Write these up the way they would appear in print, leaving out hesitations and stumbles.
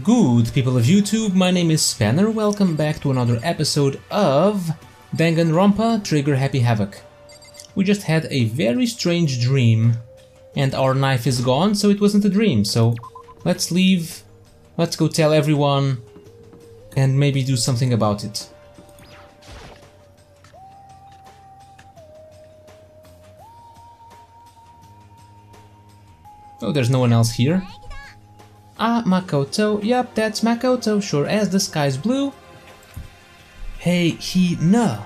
Good people of YouTube, my name is Spanner, welcome back to another episode of Danganronpa Trigger Happy Havoc. We just had a very strange dream, and our knife is gone, so it wasn't a dream, so let's leave, let's go tell everyone, and maybe do something about it. Oh, there's no one else here. Ah, Makoto, yup, that's Makoto, sure as the sky's blue. Hey, Hina!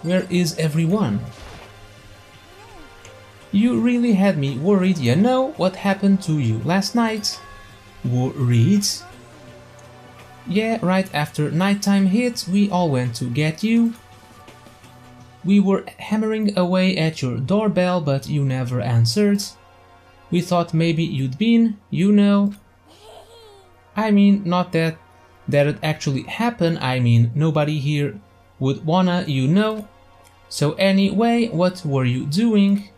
Where is everyone? You really had me worried, you know what happened to you last night? Worried? Yeah, right after nighttime hit, we all went to get you. We were hammering away at your doorbell, but you never answered. We thought maybe you'd been, you know. I mean, not that it actually happened, I mean, nobody here would wanna, you know. So anyway, what were you doing?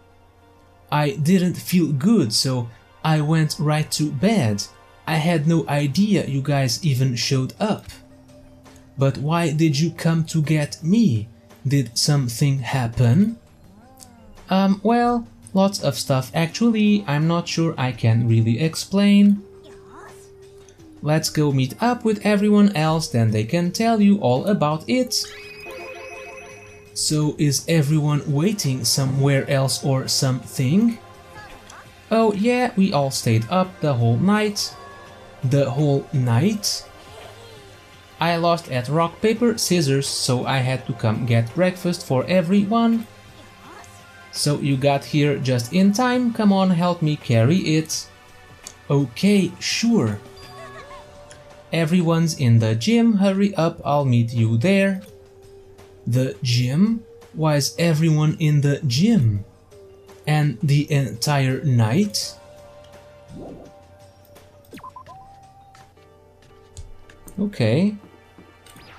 I didn't feel good, so I went right to bed. I had no idea you guys even showed up. But why did you come to get me? Did something happen? Well, lots of stuff actually, I'm not sure I can really explain. Let's go meet up with everyone else, then they can tell you all about it. So is everyone waiting somewhere else or something? Oh yeah, we all stayed up the whole night. The whole night? I lost at rock, paper, scissors, so I had to come get breakfast for everyone. So you got here just in time, come on, help me carry it. Okay, sure. Everyone's in the gym, hurry up, I'll meet you there. The gym? Why is everyone in the gym? And the entire night? Okay.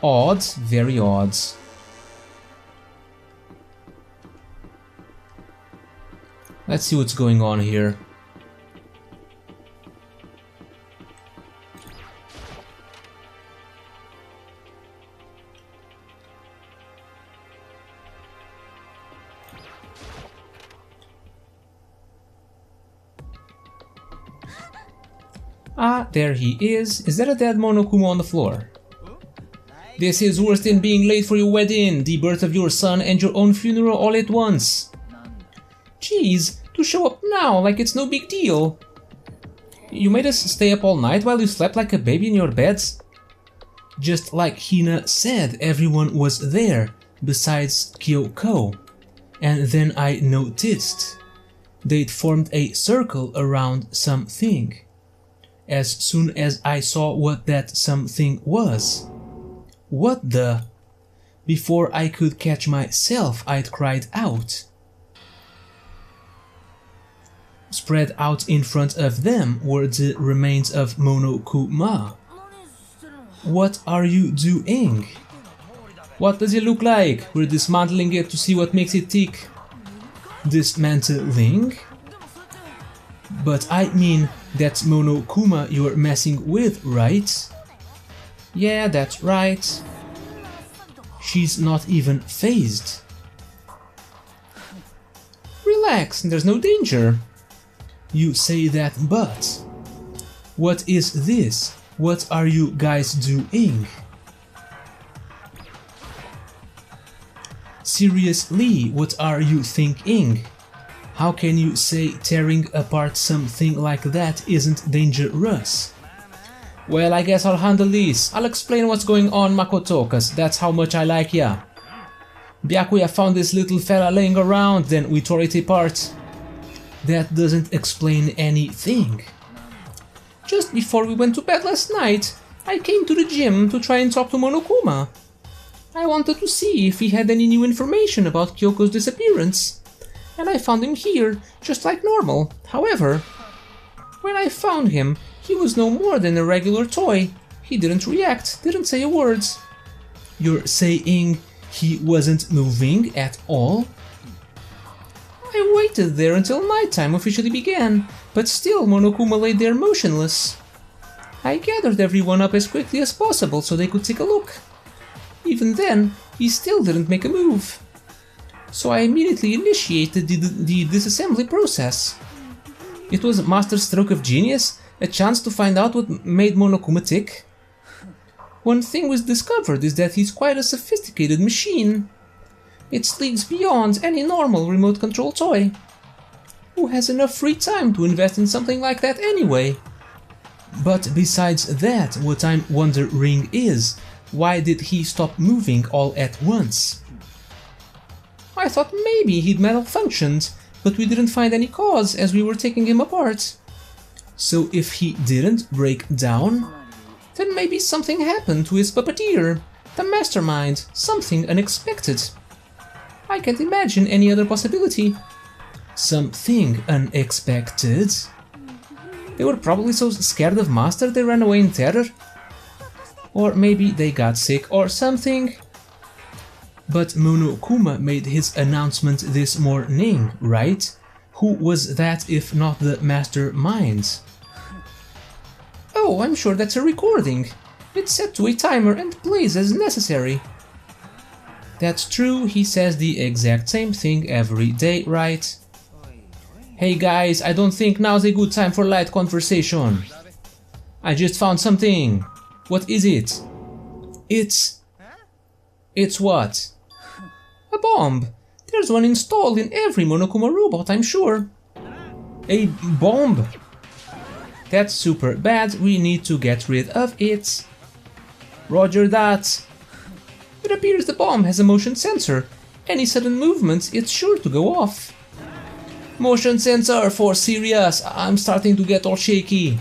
Odd, very odd. Let's see what's going on here. Ah, there he is. Is that a dead Monokuma on the floor? This is worse than being late for your wedding, the birth of your son and your own funeral all at once. Jeez, to show up now like it's no big deal. You made us stay up all night while you slept like a baby in your beds? Just like Hina said, everyone was there, besides Kyoko. And then I noticed. They'd formed a circle around something. As soon as I saw what that something was. What the? Before I could catch myself, I'd cried out. Spread out in front of them were the remains of Monokuma. What are you doing? What does it look like? We're dismantling it to see what makes it tick. Dismantling? But I mean, that's Monokuma you're messing with, right? Yeah, that's right. She's not even phased. Relax, there's no danger. You say that, but... What is this? What are you guys doing? Seriously, what are you thinking? How can you say tearing apart something like that isn't dangerous? Well, I guess I'll handle this. I'll explain what's going on, Makoto, cause that's how much I like ya. Byakuya found this little fella laying around, then we tore it apart. That doesn't explain anything. Just before we went to bed last night, I came to the gym to try and talk to Monokuma. I wanted to see if he had any new information about Kyoko's disappearance. And I found him here, just like normal. However, when I found him, he was no more than a regular toy. He didn't react, didn't say a word. You're saying he wasn't moving at all? I waited there until nighttime officially began, but still Monokuma lay there motionless. I gathered everyone up as quickly as possible so they could take a look. Even then, he still didn't make a move. So I immediately initiated the disassembly process. It was a master stroke of genius, a chance to find out what made Monokuma tick. One thing was discovered is that he's quite a sophisticated machine. It's leagues beyond any normal remote control toy. Who has enough free time to invest in something like that anyway? But besides that, what I'm wondering is, why did he stop moving all at once? I thought maybe he'd malfunctioned, but we didn't find any cause as we were taking him apart. So if he didn't break down, then maybe something happened to his puppeteer, the mastermind, something unexpected. I can't imagine any other possibility. Something unexpected? They were probably so scared of Master they ran away in terror. Or maybe they got sick or something. But Monokuma made his announcement this morning, right? Who was that if not the mastermind? Oh, I'm sure that's a recording. It's set to a timer and plays as necessary. That's true, he says the exact same thing every day, right? Hey guys, I don't think now's a good time for light conversation. I just found something. What is it? It's what? A bomb. There's one installed in every Monokuma robot, I'm sure. A bomb? That's super bad, we need to get rid of it. Roger that. It appears the bomb has a motion sensor. Any sudden movements, it's sure to go off. Motion sensor for serious, I'm starting to get all shaky.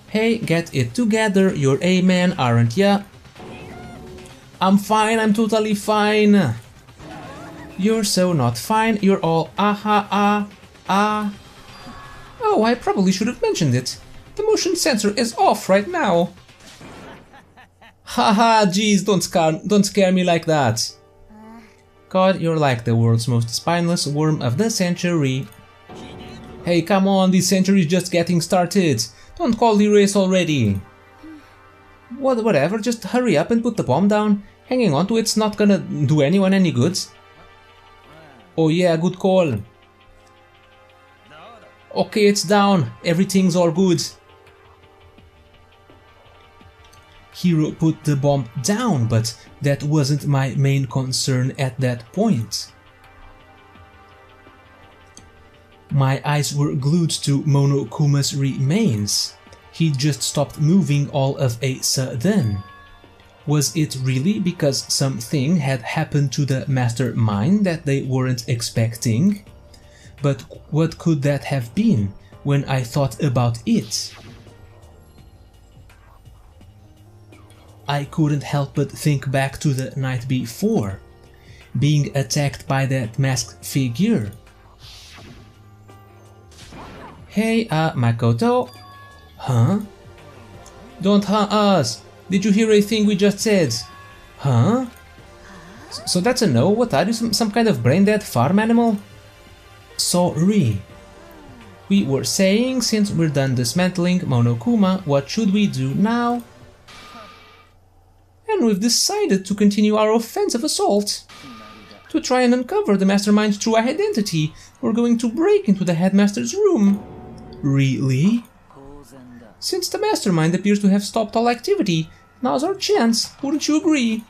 Hey, get it together, you're a man, aren't ya? I'm fine, I'm totally fine. You're so not fine, you're all ah. Oh, I probably should have mentioned it. The motion sensor is off right now. Haha, geez, don't scare me like that. God, you're like the world's most spineless worm of the century. Hey, come on, this century's just getting started. Don't call the race already. Whatever, just hurry up and put the bomb down. Hanging on to it's not gonna do anyone any good. Oh yeah, good call. Okay, it's down. Everything's all good. Hiro put the bomb down, but that wasn't my main concern at that point. My eyes were glued to Monokuma's remains. He just stopped moving all of a sudden. Was it really because something had happened to the mastermind that they weren't expecting? But what could that have been when I thought about it? I couldn't help but think back to the night before, being attacked by that masked figure. Hey, Makoto? Huh? Don't us! Did you hear a thing we just said? Huh? So that's a no? What are you, some kind of brain-dead farm animal? Sorry. We were saying, since we're done dismantling Monokuma, what should we do now? And we've decided to continue our offensive assault. To try and uncover the mastermind's true identity, we're going to break into the headmaster's room. Really? Since the mastermind appears to have stopped all activity, now's our chance, wouldn't you agree?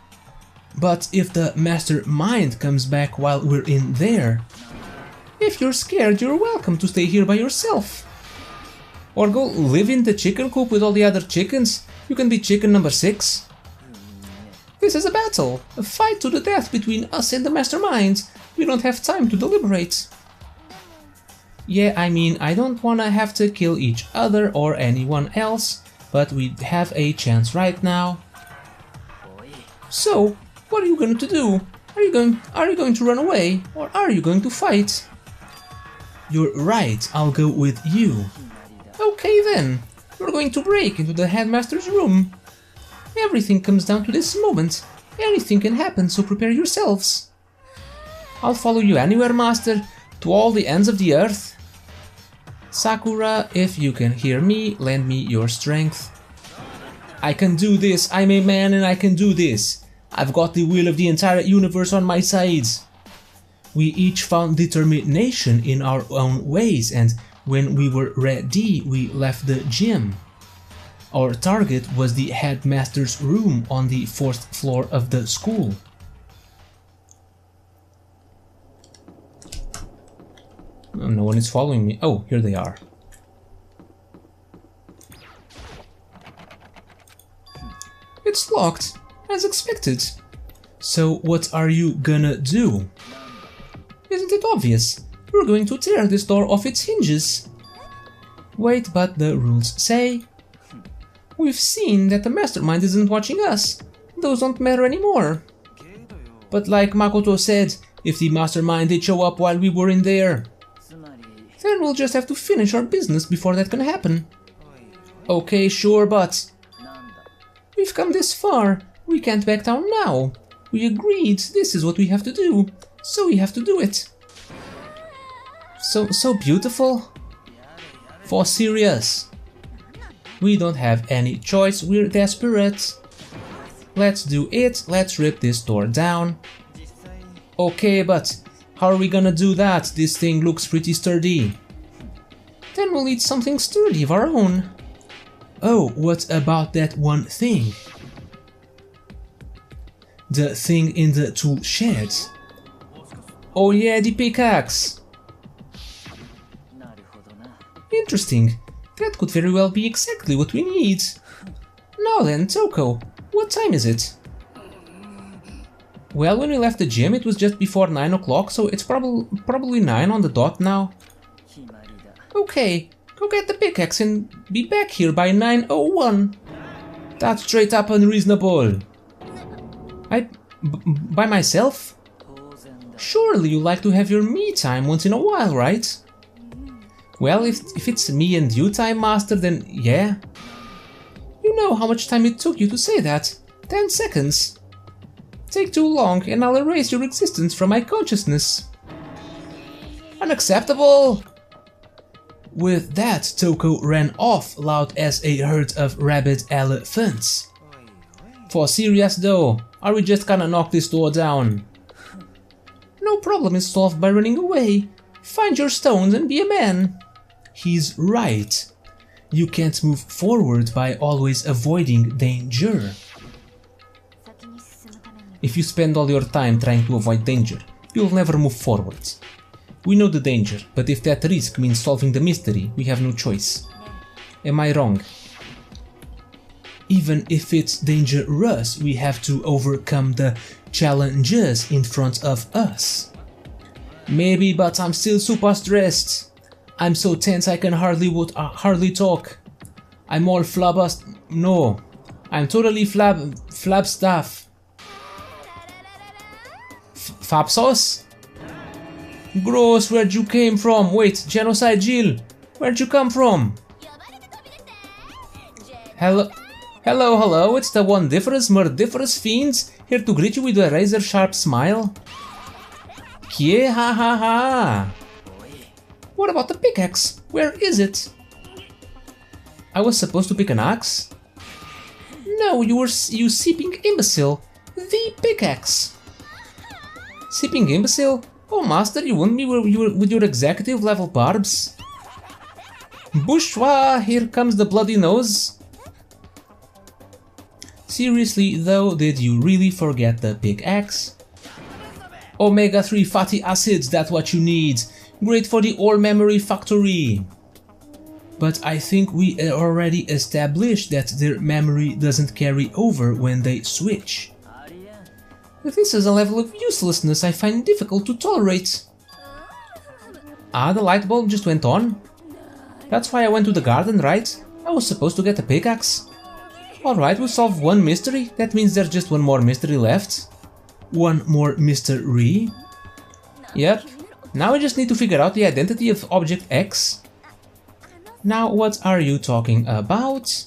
But if the mastermind comes back while we're in there, if you're scared, you're welcome to stay here by yourself. Or go live in the chicken coop with all the other chickens. You can be chicken number 6. This is a battle, a fight to the death between us and the mastermind. We don't have time to deliberate. Yeah, I mean, I don't wanna have to kill each other or anyone else, but we have a chance right now. So, what are you going to do? Are you going to run away, or are you going to fight? You're right, I'll go with you. Okay then, we're going to break into the headmaster's room. Everything comes down to this moment. Anything can happen, so prepare yourselves. I'll follow you anywhere, master, to all the ends of the earth. Sakura, if you can hear me, lend me your strength. I can do this, I'm a man and I can do this. I've got the will of the entire universe on my side. We each found determination in our own ways, and when we were ready, we left the gym. Our target was the headmaster's room on the 4th floor of the school. No one is following me. Oh, here they are. It's locked, as expected. So what are you gonna do? Isn't it obvious? We're going to tear this door off its hinges. Wait, but the rules say... We've seen that the mastermind isn't watching us. Those don't matter anymore. But like Makoto said, if the mastermind did show up while we were in there, then we'll just have to finish our business before that can happen. Okay, sure, but... We've come this far. We can't back down now. We agreed this is what we have to do, so we have to do it. So beautiful. For serious. We don't have any choice, we're desperate. Let's do it, let's rip this door down. Okay, but how are we gonna do that? This thing looks pretty sturdy. Then we'll need something sturdy of our own. Oh, what about that one thing? The thing in the tool shed. Oh yeah, the pickaxe. Interesting. That could very well be exactly what we need. Now then, Toko, what time is it? Well, when we left the gym it was just before 9 o'clock, so it's probably 9 on the dot now. Okay, go get the pickaxe and be back here by 9:01. That's straight up unreasonable. By myself? Surely you like to have your me time once in a while, right? Well, if it's me and you time, Master, then yeah. You know how much time it took you to say that? 10 seconds. Take too long and I'll erase your existence from my consciousness. Unacceptable! With that, Toko ran off loud as a herd of rabid elephants. For serious though, are we just gonna knock this door down? No problem is solved by running away. Find your stones and be a man. He's right. You can't move forward by always avoiding danger. If you spend all your time trying to avoid danger, you'll never move forward. We know the danger, but if that risk means solving the mystery, we have no choice. Am I wrong? Even if it's dangerous, we have to overcome the challenges in front of us. Maybe, but I'm still super stressed. I'm so tense I can hardly talk. I'm all flabbast. No, I'm totally flabstaff. Fab sauce? Gross, where'd you came from? Wait, Genocide Jill, where'd you come from? Hello, it's the wondiferous, murdiferous fiends here to greet you with a razor-sharp smile. Kie ha ha ha! What about the pickaxe? Where is it? I was supposed to pick an axe? No, you seeping imbecile! The pickaxe! Seeping imbecile? Oh, Master, you wouldn't be with your executive level barbs? Bourgeois, here comes the bloody nose. Seriously though, did you really forget the pickaxe? Omega-3 fatty acids, that's what you need. Great for the ore memory factory. But I think we already established that their memory doesn't carry over when they switch. This is a level of uselessness I find difficult to tolerate. Ah, the light bulb just went on. That's why I went to the garden, right? I was supposed to get a pickaxe. Alright, we solved one mystery. That means there's just one more mystery left. One more mystery. Yep. Now we just need to figure out the identity of Object X. Now, what are you talking about?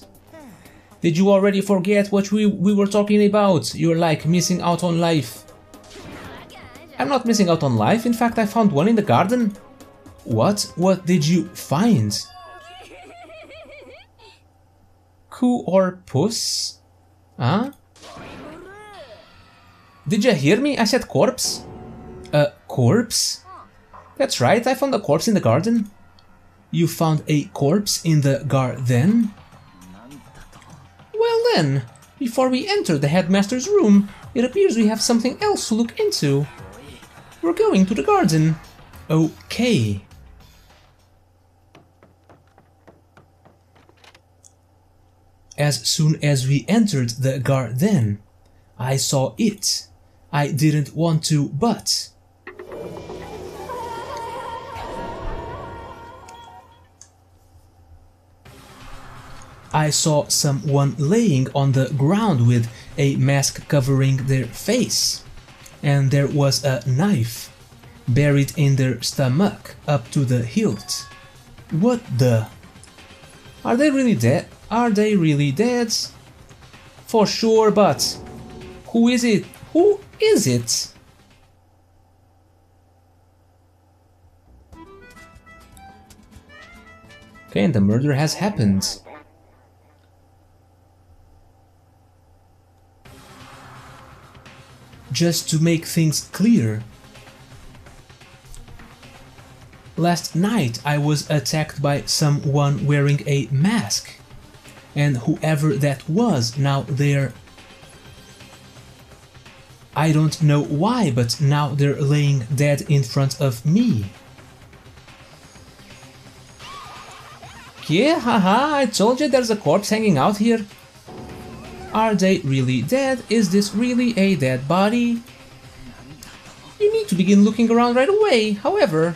Did you already forget what we were talking about? You're like missing out on life. I'm not missing out on life, in fact I found one in the garden. What? What did you find? Coo or puss? Huh? Did you hear me? I said corpse. A corpse? That's right, I found a corpse in the garden. You found a corpse in the garden? Well then, before we enter the headmaster's room, it appears we have something else to look into. We're going to the garden. Okay. As soon as we entered the garden, I saw it. I didn't want to, but... I saw someone laying on the ground with a mask covering their face. And there was a knife buried in their stomach up to the hilt. What the... Are they really dead? Are they really dead? For sure, but... Who is it? Who is it? Okay, and the murder has happened. Just to make things clear, last night I was attacked by someone wearing a mask, and whoever that was, now they're... I don't know why, but now they're laying dead in front of me. Yeah, haha, I told you there's a corpse hanging out here. Are they really dead? Is this really a dead body? You need to begin looking around right away, however.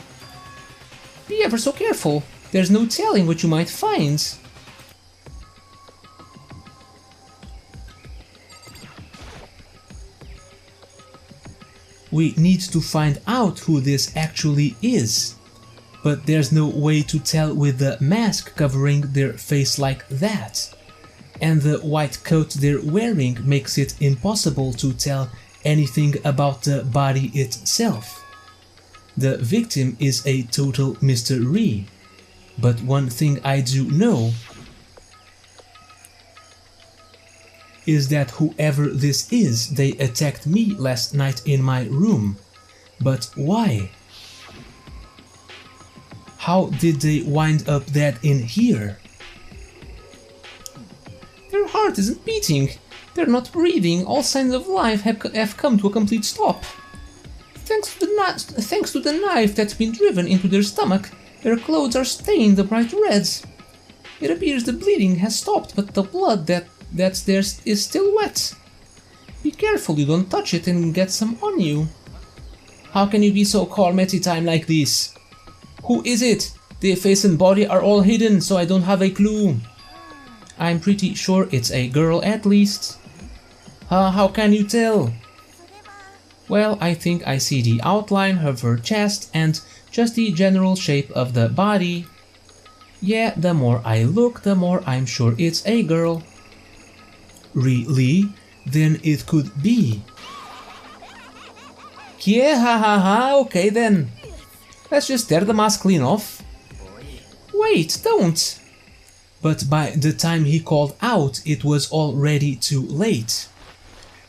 Be ever so careful, there's no telling what you might find. We need to find out who this actually is, but there's no way to tell with the mask covering their face like that. And the white coat they're wearing makes it impossible to tell anything about the body itself. The victim is a total mystery, but one thing I do know is that whoever this is, they attacked me last night in my room. But why? How did they wind up dead in here? Their heart isn't beating, they're not breathing, all signs of life have come to a complete stop. Thanks to the knife that's been driven into their stomach, their clothes are stained a bright red. It appears the bleeding has stopped, but the blood that's there is still wet. Be careful you don't touch it and get some on you. How can you be so calm at a time like this? Who is it? The face and body are all hidden, so I don't have a clue. I'm pretty sure it's a girl at least. How can you tell? Well, I think I see the outline of her chest and just the general shape of the body. Yeah, the more I look, the more I'm sure it's a girl. Really? Then it could be. Yeah, ha, okay then. Let's just tear the mask clean off. Wait, don't! But by the time he called out, it was already too late.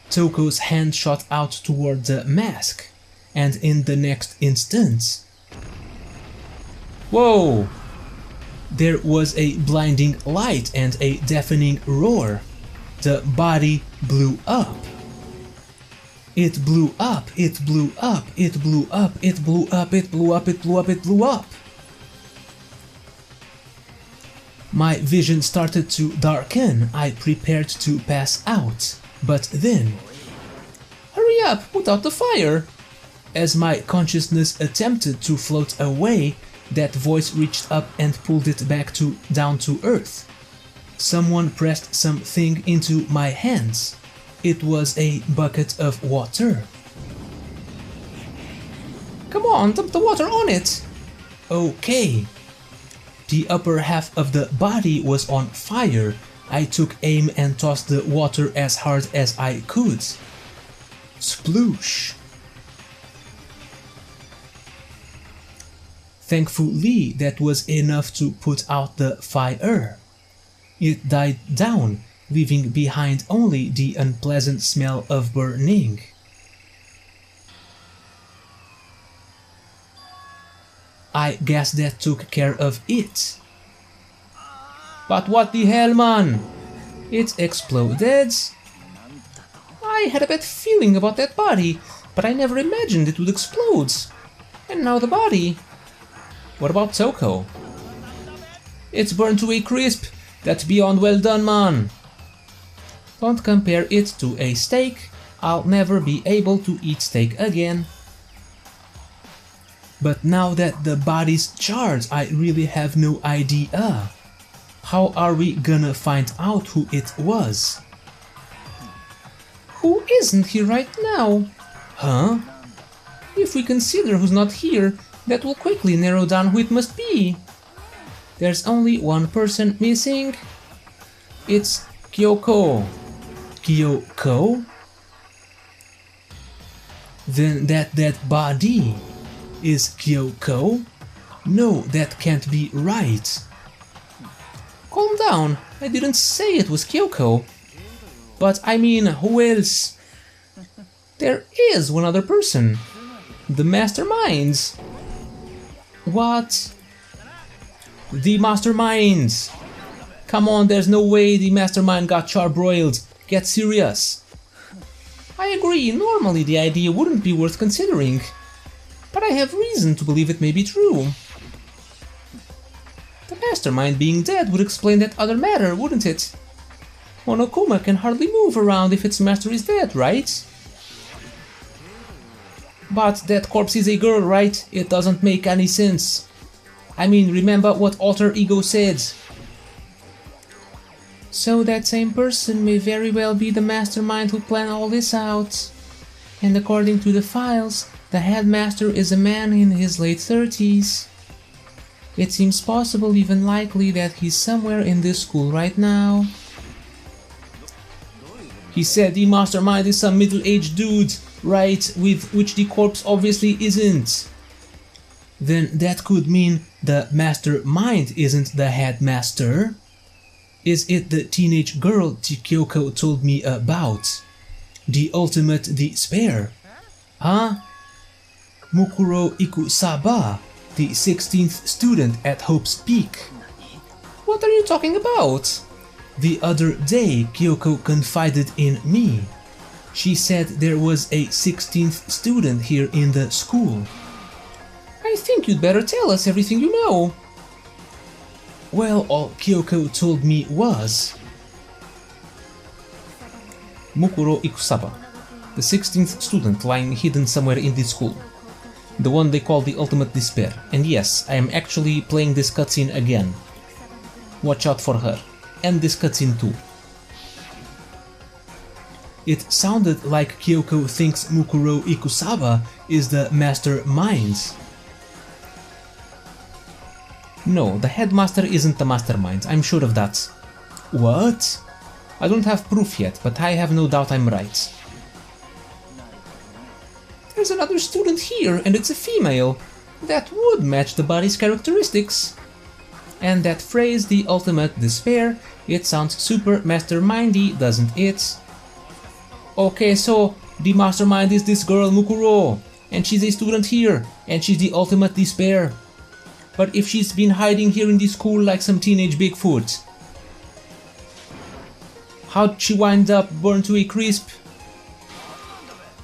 Toko's hand shot out toward the mask, and in the next instant... Whoa! There was a blinding light and a deafening roar. The body blew up. It blew up, it blew up, it blew up, it blew up, it blew up, it blew up, it blew up. My vision started to darken. I prepared to pass out, but then... Hurry up, put out the fire! As my consciousness attempted to float away, that voice reached up and pulled it back down to earth. Someone pressed something into my hands. It was a bucket of water. Come on, dump the water on it! Okay. The upper half of the body was on fire. I took aim and tossed the water as hard as I could. Sploosh! Thankfully, that was enough to put out the fire. It died down, leaving behind only the unpleasant smell of burning. I guess that took care of it. But what the hell, man? It exploded. I had a bad feeling about that body, but I never imagined it would explode. And now the body. What about Toko? It's burned to a crisp. That's beyond well done, man. Don't compare it to a steak. I'll never be able to eat steak again. But now that the body's charred, I really have no idea. How are we gonna find out who it was? Who isn't here right now? Huh? If we consider who's not here, that will quickly narrow down who it must be. There's only one person missing. It's Kyoko. Kyoko? Then that dead body is Kyoko? No, that can't be right. Calm down, I didn't say it was Kyoko. But I mean, who else? There is one other person. The Masterminds. What? The Masterminds. Come on, there's no way the Mastermind got charbroiled. Get serious. I agree, normally the idea wouldn't be worth considering. But I have reason to believe it may be true. The Mastermind being dead would explain that other matter, wouldn't it? Monokuma can hardly move around if its master is dead, right? But that corpse is a girl, right? It doesn't make any sense. I mean, remember what Alter Ego said. So that same person may very well be the mastermind who planned all this out. And according to the files, the headmaster is a man in his late 30s. It seems possible, even likely, that he's somewhere in this school right now. He said the mastermind is some middle-aged dude, right, with which the corpse obviously isn't. Then that could mean the mastermind isn't the headmaster. Is it the teenage girl Kyoko told me about? The ultimate despair? Huh? Mukuro Ikusaba, the 16th student at Hope's Peak. What are you talking about? The other day Kyoko confided in me. She said there was a 16th student here in the school. I think you'd better tell us everything you know. Well, all Kyoko told me was Mukuro Ikusaba, the 16th student lying hidden somewhere in this school. The one they call the ultimate despair. And yes, I am actually playing this cutscene again. Watch out for her. And this cutscene too. It sounded like Kyoko thinks Mukuro Ikusaba is the mastermind. No, the headmaster isn't the mastermind, I'm sure of that. What? I don't have proof yet, but I have no doubt I'm right. There's another student here, and it's a female. That would match the body's characteristics. And that phrase, the ultimate despair, it sounds super mastermindy, doesn't it? Okay, so the mastermind is this girl Mukuro, and she's a student here, and she's the ultimate despair. But if she's been hiding here in this school like some teenage Bigfoot, how'd she wind up burned to a crisp?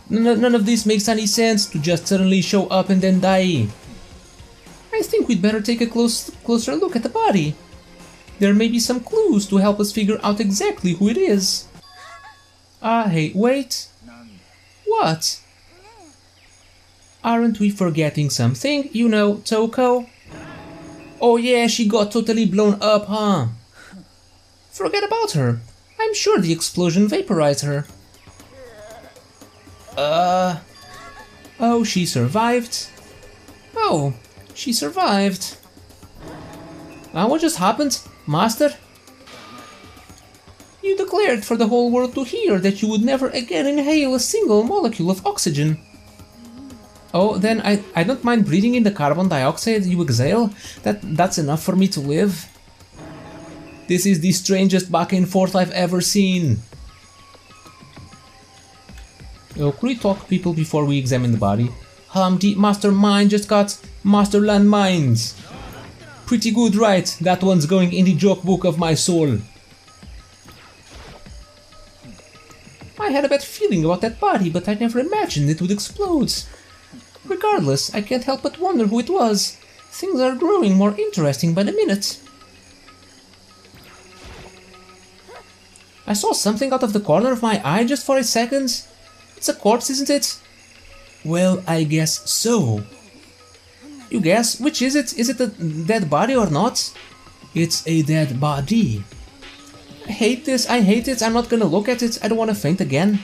None of this makes any sense, to just suddenly show up and then die. I think we'd better take a closer look at the body. There may be some clues to help us figure out exactly who it is. Hey, wait. What? Aren't we forgetting something? You know, Toko? Oh yeah, she got totally blown up, huh? Forget about her. I'm sure the explosion vaporized her. Oh, she survived? Oh, she survived. What just happened, Master? You declared for the whole world to hear that you would never again inhale a single molecule of oxygen. Oh, then I don't mind breathing in the carbon dioxide you exhale. That's enough for me to live. This is the strangest back and forth I've ever seen. Oh, could we talk people before we examine the body? The mastermind just got masterland mines. Pretty good, right? That one's going in the joke book of my soul. I had a bad feeling about that body, but I never imagined it would explode. Regardless, I can't help but wonder who it was. Things are growing more interesting by the minute. I saw something out of the corner of my eye just for a second. It's a corpse, isn't it? Well, I guess so. You guess? Which is it? Is it a dead body or not? It's a dead body. I hate this, I hate it, I'm not gonna look at it, I don't wanna faint again.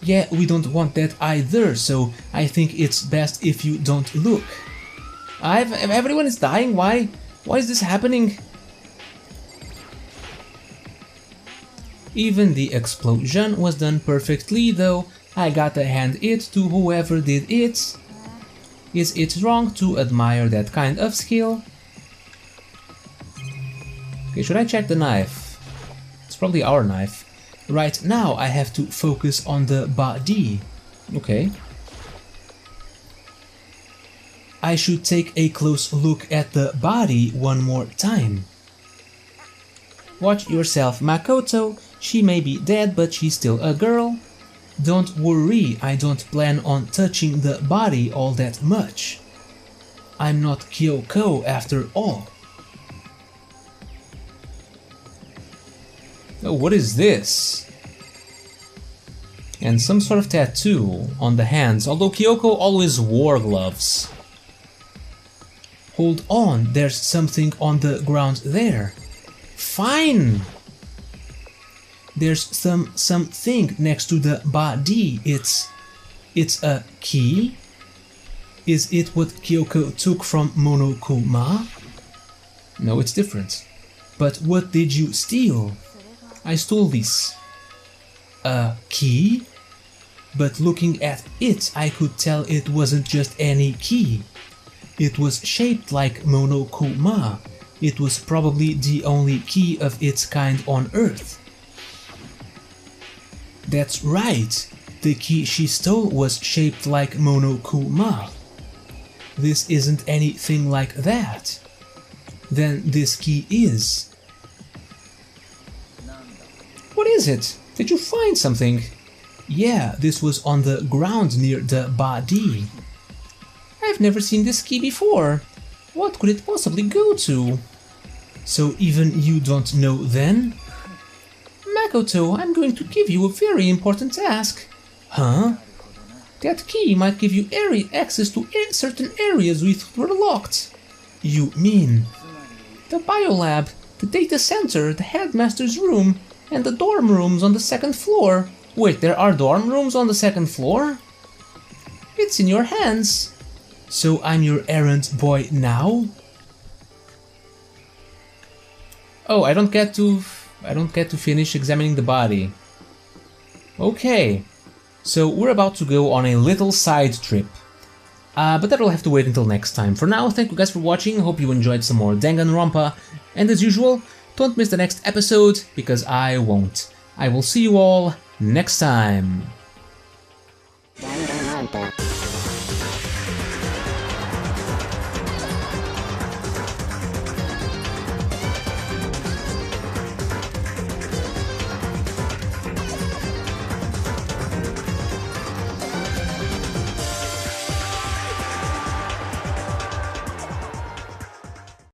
Yeah, we don't want that either, so I think it's best if you don't look. Everyone is dying, why? Why is this happening? Even the explosion was done perfectly though, I gotta hand it to whoever did it. Is it wrong to admire that kind of skill? Okay, should I check the knife? It's probably our knife. Right now I have to focus on the body. Okay. I should take a close look at the body one more time. Watch yourself, Makoto. She may be dead, but she's still a girl. Don't worry, I don't plan on touching the body all that much. I'm not Kyoko after all. Oh, what is this? And some sort of tattoo on the hands, although Kyoko always wore gloves. Hold on, there's something on the ground there. Fine! There's something next to the body. It's a key? Is it what Kyoko took from Monokuma? No, it's different. But what did you steal? I stole this. A key? But looking at it, I could tell it wasn't just any key. It was shaped like Monokuma. It was probably the only key of its kind on Earth. That's right. The key she stole was shaped like Monokuma. This isn't anything like that. Then this key is. What is it? Did you find something? Yeah, this was on the ground near the body. I've never seen this key before. What could it possibly go to? So even you don't know then? Makoto, I'm going to give you a very important task. Huh? That key might give you access to certain areas we thought were locked. You mean? The biolab, the data center, the headmaster's room, and the dorm rooms on the second floor. Wait, there are dorm rooms on the second floor? It's in your hands. So I'm your errand boy now? Oh, I don't get to finish examining the body. Okay. So we're about to go on a little side trip. But that'll have to wait until next time. For now, thank you guys for watching, hope you enjoyed some more Danganronpa, and as usual, don't miss the next episode, because I won't. I will see you all next time. Danganronpa.